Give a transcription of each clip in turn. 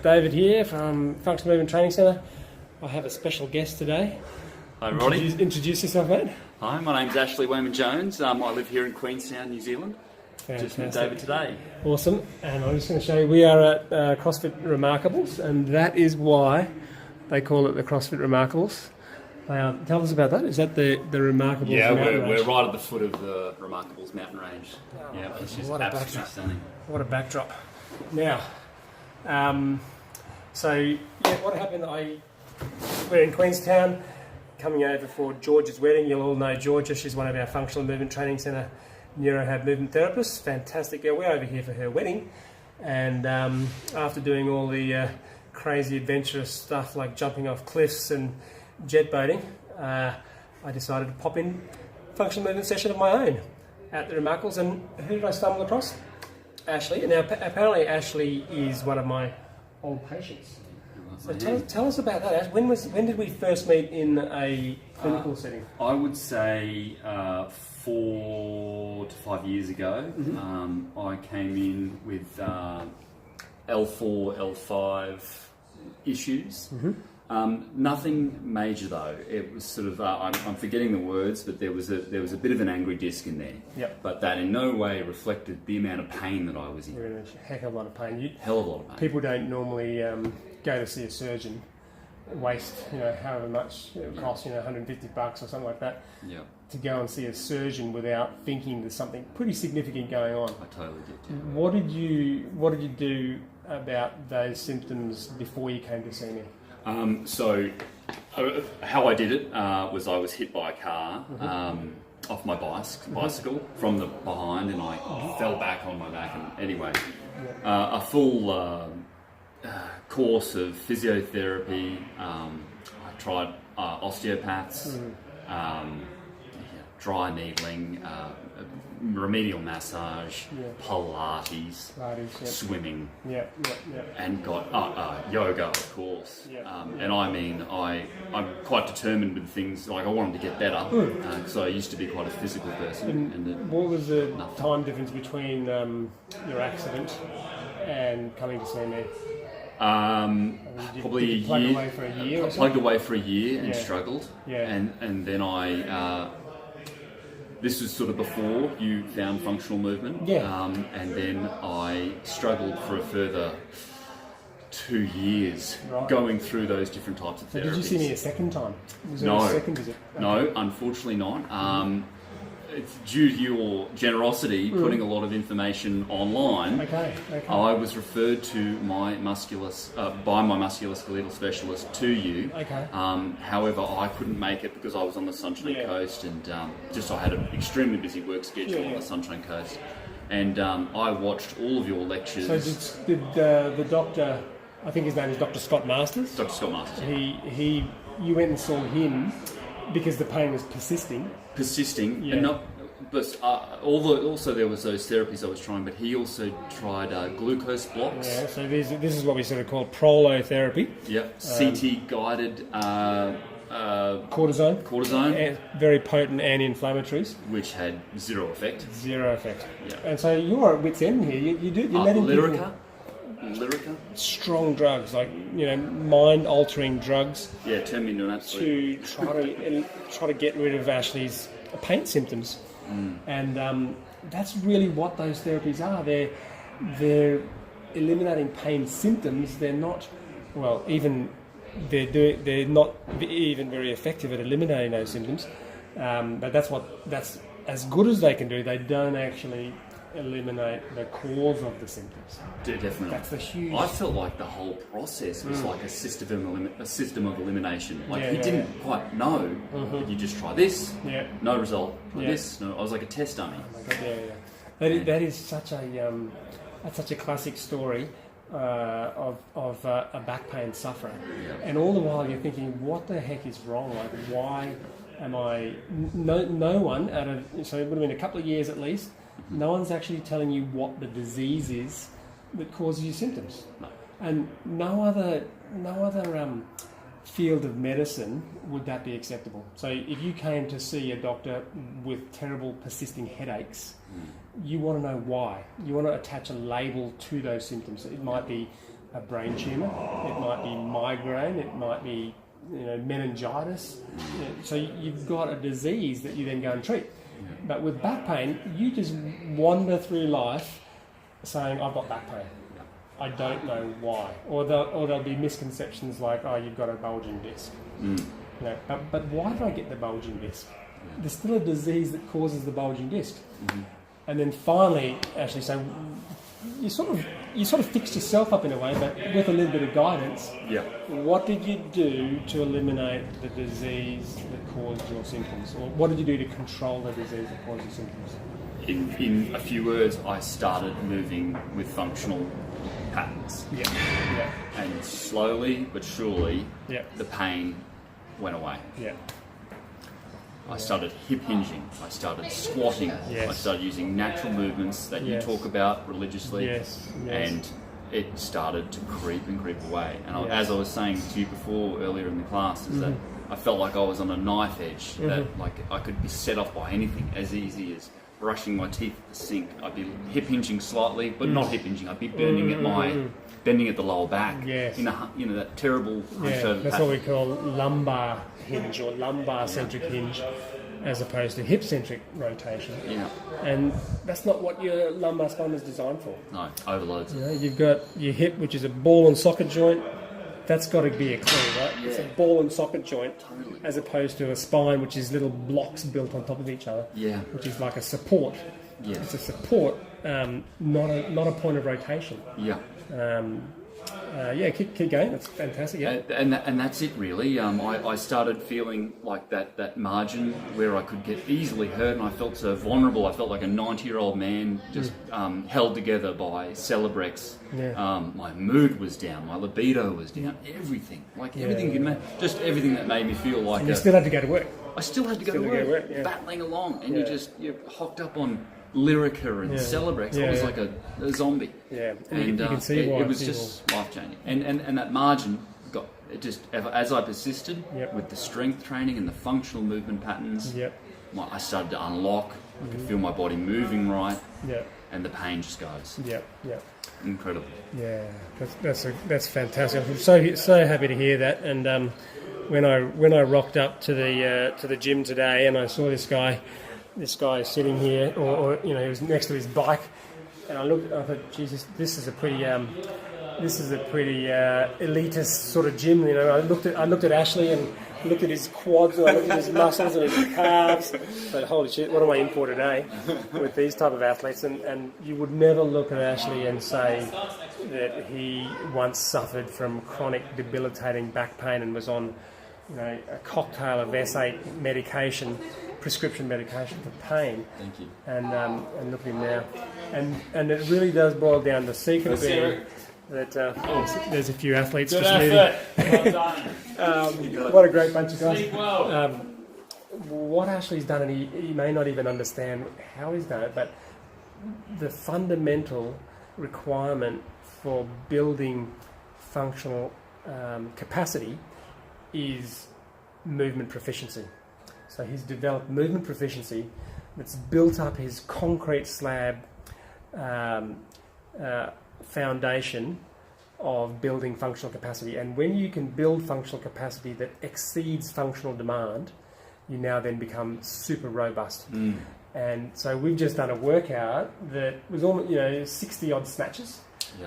David here from Functional Movement Training Centre. I have a special guest today. Hi, Roddy. Introduce yourself, mate. Hi, my name's Ashley Wayman-Jones. I live here in Queenstown, New Zealand. Fantastic. Just met David today. Awesome. And I'm just going to show you, we are at CrossFit Remarkables, and that is why they call it the CrossFit Remarkables. Tell us about that. Is that the Remarkables mountain range? We're right at the foot of the Remarkables mountain range. Oh, yeah, it's just what a absolutely backdrop. stunning. What a backdrop. Now, what happened, we're in Queenstown, coming over for George's wedding. You'll all know Georgia. She's one of our Functional Movement Training Centre NeuroHAB movement therapists. Fantastic girl. We're over here for her wedding. And after doing all the crazy adventurous stuff like jumping off cliffs and jet boating, I decided to pop in a functional movement session of my own at the Remarkables. And who did I stumble across? Ashley. Now, apparently Ashley is one of my old patients. So tell us about that, Ash. When did we first meet in a clinical setting? I would say 4 to 5 years ago. Mm-hmm. I came in with L4, L5 issues. Mm-hmm. Nothing major though. It was sort of I'm forgetting the words, but there was a bit of an angry disc in there. Yep. But that in no way reflected the amount of pain that I was in. You're in a heck of a lot of pain. Hell of a lot of pain. People don't normally go to see a surgeon, waste however much it would cost, $150 or something like that, Yep. to go and see a surgeon without thinking there's something pretty significant going on. I totally did. Yeah. What did you do about those symptoms before you came to see me? How I did it was I was hit by a car off my bicycle from the behind, and I fell back on my back. And anyway, a full course of physiotherapy. I tried osteopaths, dry needling, remedial massage, Pilates, swimming, and got yoga, of course. And I'm quite determined with things. Like I wanted to get better, because I used to be quite a physical person. And what was the time difference between your accident and coming to see me? Probably did you plug away for a year? I plugged away for a year and struggled. Yeah. And then this was sort of before you found functional movement. Yeah. And then I struggled for a further 2 years going through those different types of therapies. So did you see me a second time? Was there No. a second visit? Okay. No, unfortunately not. It's due to your generosity putting a lot of information online. Okay. I was referred to by my musculoskeletal specialist to you. Okay. However, I couldn't make it because I was on the Sunshine Coast, and I had an extremely busy work schedule on the Sunshine Coast. And I watched all of your lectures. So did the doctor, I think his name is Dr. Scott Masters? Dr. Scott Masters. You went and saw him because the pain was persisting. And not, but also there was those therapies I was trying, but he also tried glucose blocks. Yeah, so this is what we sort of call prolotherapy. Yep, CT guided cortisone, very potent anti-inflammatories, which had zero effect. Yeah. And so you're at wit's end here. You let him Lyrica. Strong drugs, like mind-altering drugs. Yeah, turned me into an absolute. To try to get rid of Ashley's pain symptoms, and that's really what those therapies are. They're eliminating pain symptoms. They're not they're not even very effective at eliminating those symptoms. But that's as good as they can do. They don't actually eliminate the cause of the symptoms. Definitely. That's the huge. I felt like the whole process was like a system of elimination. Like he didn't quite know. But you just try this, no result. Try this, no. I was like a test dummy. Oh my God, That is such a classic story of a back pain sufferer. And all the while you're thinking, what the heck is wrong? Like, why am I? No one so it would have been a couple of years at least. No one's actually telling you what the disease is that causes you symptoms. No. And no other field of medicine would that be acceptable. So if you came to see a doctor with terrible persisting headaches, you want to know why. You want to attach a label to those symptoms. It might be a brain tumour, it might be migraine, it might be meningitis. So you've got a disease that you then go and treat. But with back pain, you just wander through life saying, I've got back pain. I don't know why. Or there'll be misconceptions like, oh, you've got a bulging disc. But why do I get the bulging disc? There's still a disease that causes the bulging disc. And then finally, actually, so you sort of fixed yourself up in a way, but with a little bit of guidance. What did you do to eliminate the disease that caused your symptoms? Or what did you do to control the disease that caused your symptoms? In a few words, I started moving with functional patterns. And slowly but surely, the pain went away. I started hip hinging, I started squatting, I started using natural movements that you talk about religiously, and it started to creep away. And as I was saying to you before, earlier in the class, is that I felt like I was on a knife edge, that like I could be set off by anything as easy as brushing my teeth at the sink. I'd be hip hinging slightly, but not hip hinging. I'd be bending at the lower back. In that terrible hunch-over that's what we call lumbar hinge or lumbar centric hinge, as opposed to hip centric rotation. And that's not what your lumbar spine is designed for. No, overloads. You've got your hip, which is a ball and socket joint. That's got to be a clue, right? It's a ball and socket joint, as opposed to a spine, which is little blocks built on top of each other, which is like a support. It's a support, not a point of rotation. Keep going. That's fantastic. And that's it really. I started feeling like that margin where I could get easily hurt, and I felt so vulnerable. I felt like a 90-year-old man just held together by Celebrex. My mood was down, my libido was down, everything. Just everything that made me feel like. And you still had to go to work. I still had to go to work, battling along, and you're hooked up on Lyrica and Celebrex. I was like a zombie. And you can see why it was just life-changing. And that margin got it just as I persisted with the strength training and the functional movement patterns. I started to unlock. I could feel my body moving right. And the pain just goes. Incredible. That's fantastic. I'm so happy to hear that. And when I rocked up to the gym today, and I saw this guy sitting here, or he was next to his bike, and I thought, Jesus, this is a pretty elitist sort of gym. I looked at Ashley and looked at his quads, and I looked at his muscles and his calves. But holy shit, what am I in for today with these type of athletes? And you would never look at Ashley and say that he once suffered from chronic debilitating back pain and was on a cocktail of S8 medication, prescription medication for pain. Thank you. And look at him now. And it really does boil down to the secret being that there's a few athletes Good just effort. Well done. what a great bunch of guys. Speak well. What Ashley's done, and he may not even understand how he's done it, but the fundamental requirement for building functional capacity is movement proficiency. So he's developed movement proficiency that's built up his concrete slab foundation of building functional capacity. And when you can build functional capacity that exceeds functional demand, you now then become super robust. And so we've just done a workout that was almost 60 odd snatches,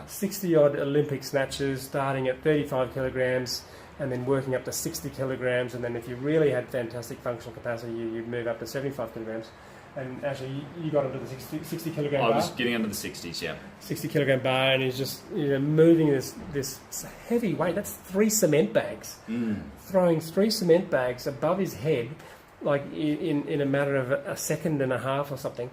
60 odd Olympic snatches, starting at 35 kilograms and then working up to 60 kilograms, and then if you really had fantastic functional capacity, you'd move up to 75 kilograms. And actually, you got into the 60 kilogram bar. I was getting into the 60s, 60 kilogram bar, and he's just moving this heavy weight. That's 3 cement bags. Throwing 3 cement bags above his head, like in a matter of a second and a half or something.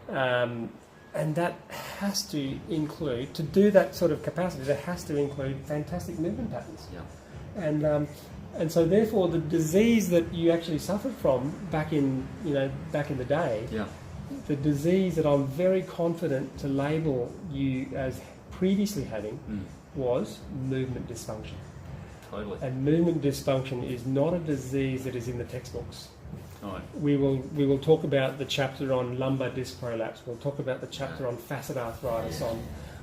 And that has to include, to do that sort of capacity, that has to include fantastic movement patterns. And so therefore the disease that you actually suffered from back in the day, the disease that I'm very confident to label you as previously having was movement dysfunction. Totally. And movement dysfunction is not a disease that is in the textbooks. Right. We will talk about the chapter on lumbar disc prolapse. We'll talk about the chapter on facet arthritis,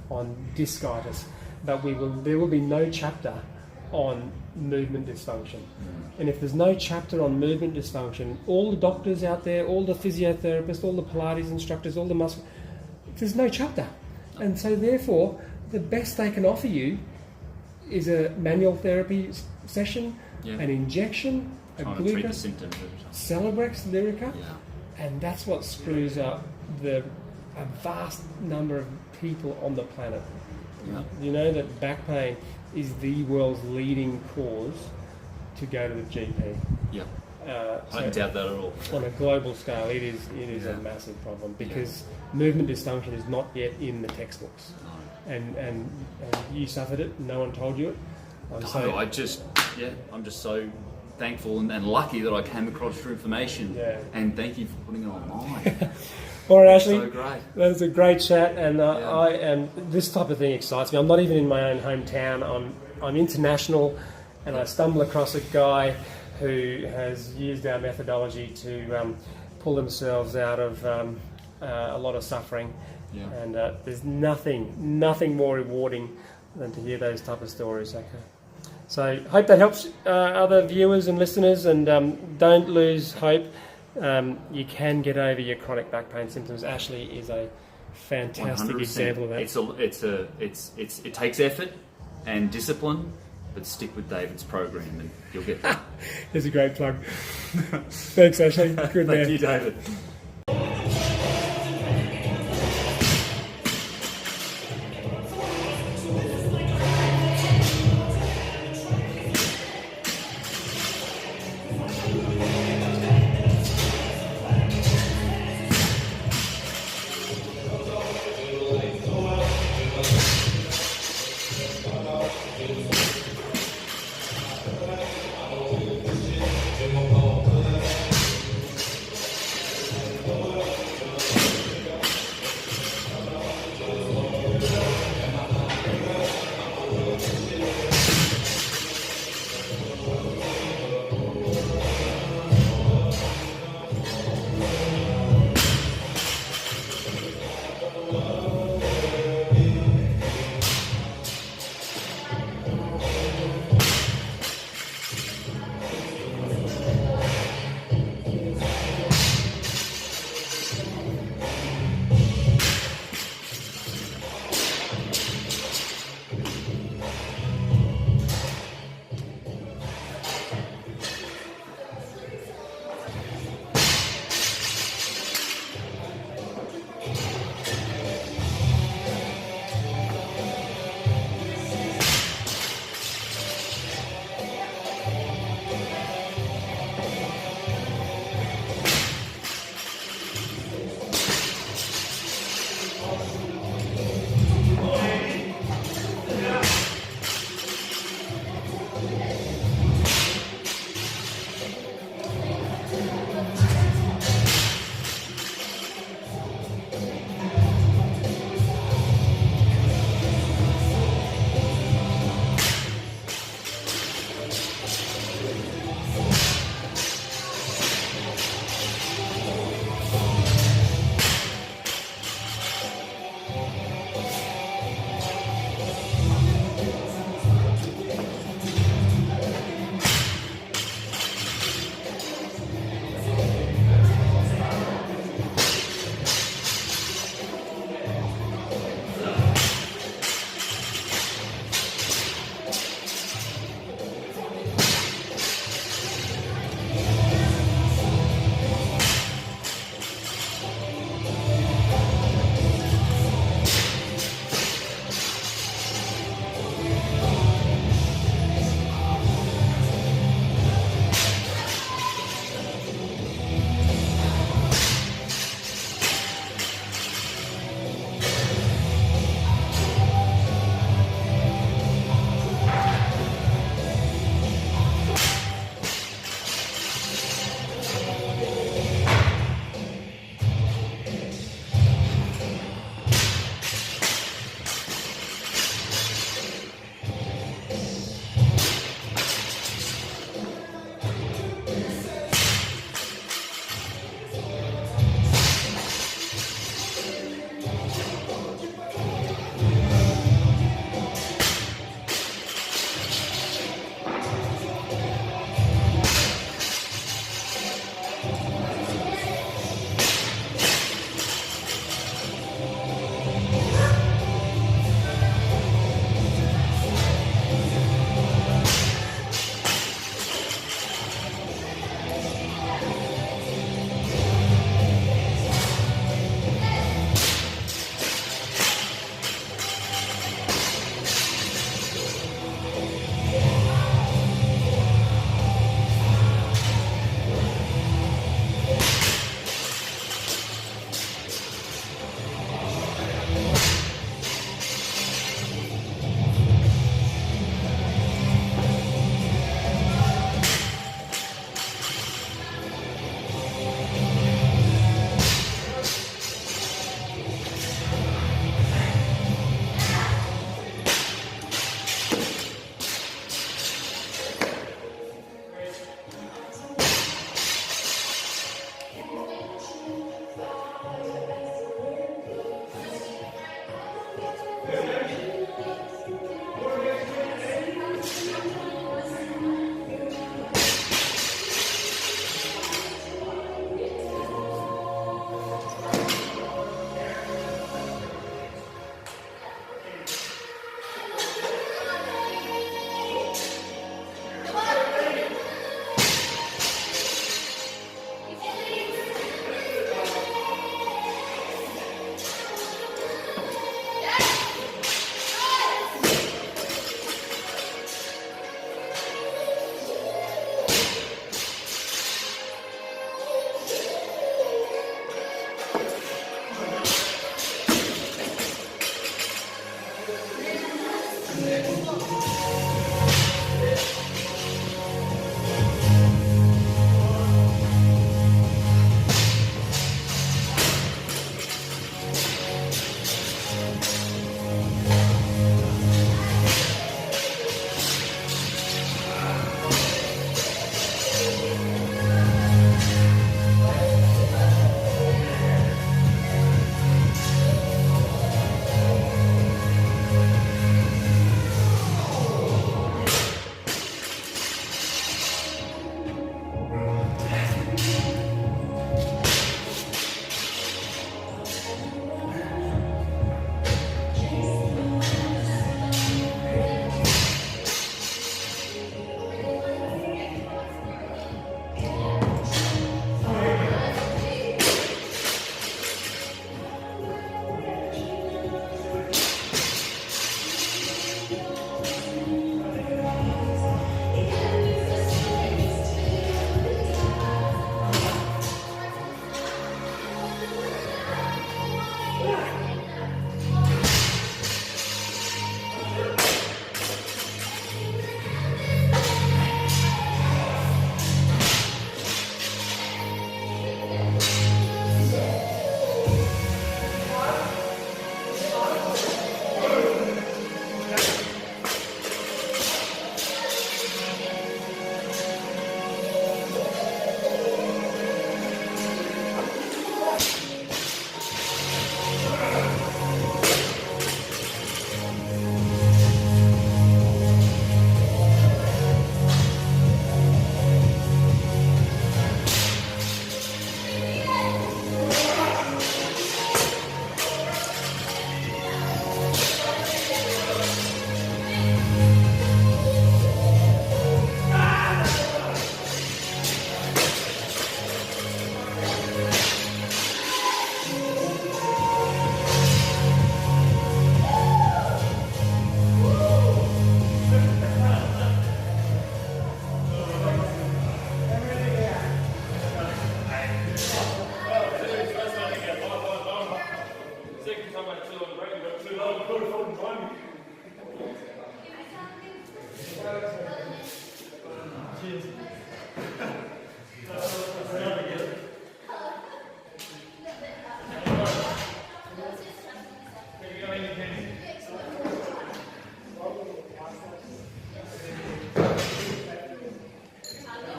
on discitis. but there will be no chapter on movement dysfunction. And if there's no chapter on movement dysfunction, all the doctors out there, all the physiotherapists, all the Pilates instructors, all the muscle, there's no chapter. And so therefore, the best they can offer you is a manual therapy session, an injection, a Trying to treat the glucose, symptoms every time. Celebrex, Lyrica, Yeah. and that's what screws up a vast number of people on the planet. Yeah. You know that back pain is the world's leading cause to go to the GP. Yeah. So I don't doubt that at all. on a global scale, it is a massive problem because movement dysfunction is not yet in the textbooks. No. And you suffered it. No one told you it. I'm just so thankful and lucky that I came across your information. Yeah. And thank you for putting it online. All right, Ashley. So great. That was a great chat, and this type of thing excites me. I'm not even in my own hometown. I'm international, and I stumble across a guy who has used our methodology to pull themselves out of a lot of suffering. Yeah. And there's nothing more rewarding than to hear those type of stories. Okay. So hope that helps other viewers and listeners, and don't lose hope. You can get over your chronic back pain symptoms. Ashley is a fantastic 100%. example of that. It takes effort and discipline, but stick with David's program and you'll get there. There's a great plug. Thanks, Ashley. Good man. Thank you, David.